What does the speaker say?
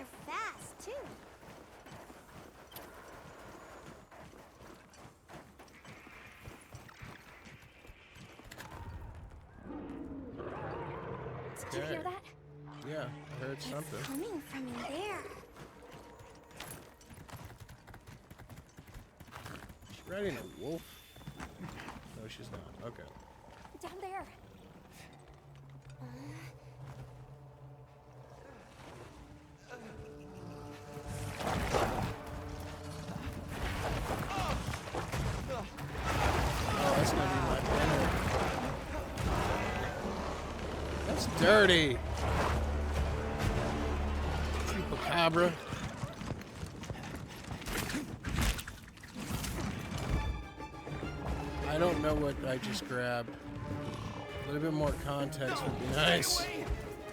They're fast, too. Did you hear that? Yeah, I heard something. It's coming from in there. She's riding a wolf? No, she's not. Okay. Down there. Oh, that's gonna be my dinner. That's dirty. Chupacabra. I don't know what I just grabbed. A little bit more context would be nice.